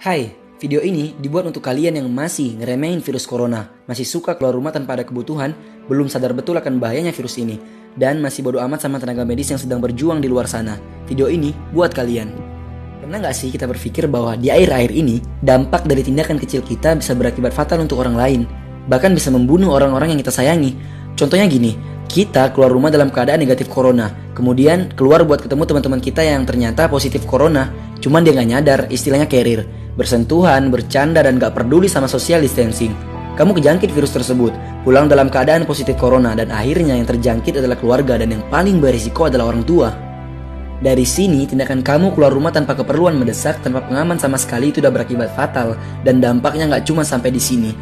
Hai, video ini dibuat untuk kalian yang masih ngeremehin virus corona, masih suka keluar rumah tanpa ada kebutuhan, belum sadar betul akan bahayanya virus ini, dan masih bodo amat sama tenaga medis yang sedang berjuang di luar sana. Video ini buat kalian. Pernah gak sih kita berpikir bahwa di akhir-akhir ini, dampak dari tindakan kecil kita bisa berakibat fatal untuk orang lain, bahkan bisa membunuh orang-orang yang kita sayangi? Contohnya gini, kita keluar rumah dalam keadaan negatif corona, kemudian keluar buat ketemu teman-teman kita yang ternyata positif corona, cuman dia gak nyadar, istilahnya carrier, bersentuhan, bercanda, dan gak peduli sama social distancing. Kamu kejangkit virus tersebut, pulang dalam keadaan positif corona, dan akhirnya yang terjangkit adalah keluarga, dan yang paling berisiko adalah orang tua. Dari sini, tindakan kamu keluar rumah tanpa keperluan mendesak, tanpa pengaman sama sekali itu udah berakibat fatal, dan dampaknya gak cuma sampai di sini.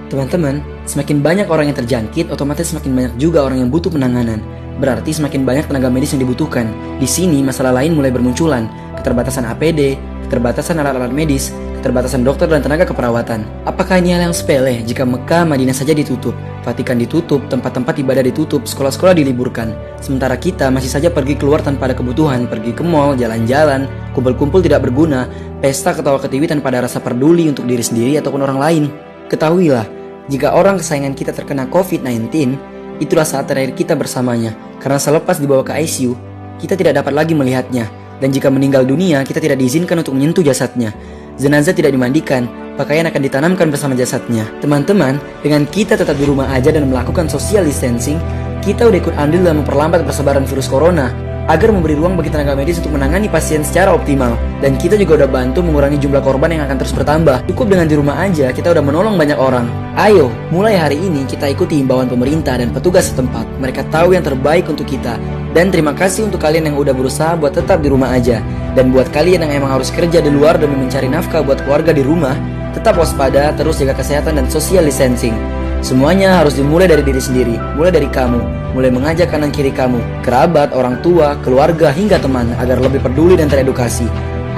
Teman-teman, semakin banyak orang yang terjangkit, otomatis semakin banyak juga orang yang butuh penanganan. Berarti semakin banyak tenaga medis yang dibutuhkan. Di sini masalah lain mulai bermunculan, keterbatasan APD, keterbatasan alat-alat medis, keterbatasan dokter dan tenaga keperawatan. Apakah ini hal yang sepele jika Mekah, Madinah saja ditutup, Vatikan ditutup, tempat-tempat ibadah ditutup, sekolah-sekolah diliburkan? Sementara kita masih saja pergi keluar tanpa ada kebutuhan, pergi ke mall, jalan-jalan, kumpul-kumpul tidak berguna, pesta ketawa ketiwi tanpa ada rasa peduli untuk diri sendiri ataupun orang lain. Ketahuilah, jika orang kesayangan kita terkena COVID-19, itulah saat terakhir kita bersamanya, karena selepas dibawa ke ICU, kita tidak dapat lagi melihatnya. Dan jika meninggal dunia, kita tidak diizinkan untuk menyentuh jasadnya. Jenazah tidak dimandikan, pakaian akan ditanamkan bersama jasadnya. Teman-teman, dengan kita tetap di rumah aja dan melakukan social distancing, kita udah ikut andil dalam memperlambat persebaran virus corona, agar memberi ruang bagi tenaga medis untuk menangani pasien secara optimal. Dan kita juga udah bantu mengurangi jumlah korban yang akan terus bertambah. Cukup dengan di rumah aja, kita udah menolong banyak orang. Ayo, mulai hari ini kita ikuti himbauan pemerintah dan petugas setempat. Mereka tahu yang terbaik untuk kita. Dan terima kasih untuk kalian yang udah berusaha buat tetap di rumah aja. Dan buat kalian yang emang harus kerja di luar demi mencari nafkah buat keluarga di rumah, tetap waspada, terus jaga kesehatan dan social distancing. Semuanya harus dimulai dari diri sendiri, mulai dari kamu, mulai mengajak kanan kiri kamu, kerabat, orang tua, keluarga, hingga teman, agar lebih peduli dan teredukasi.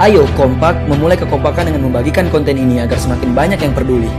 Ayo kompak, memulai kekompakan dengan membagikan konten ini agar semakin banyak yang peduli.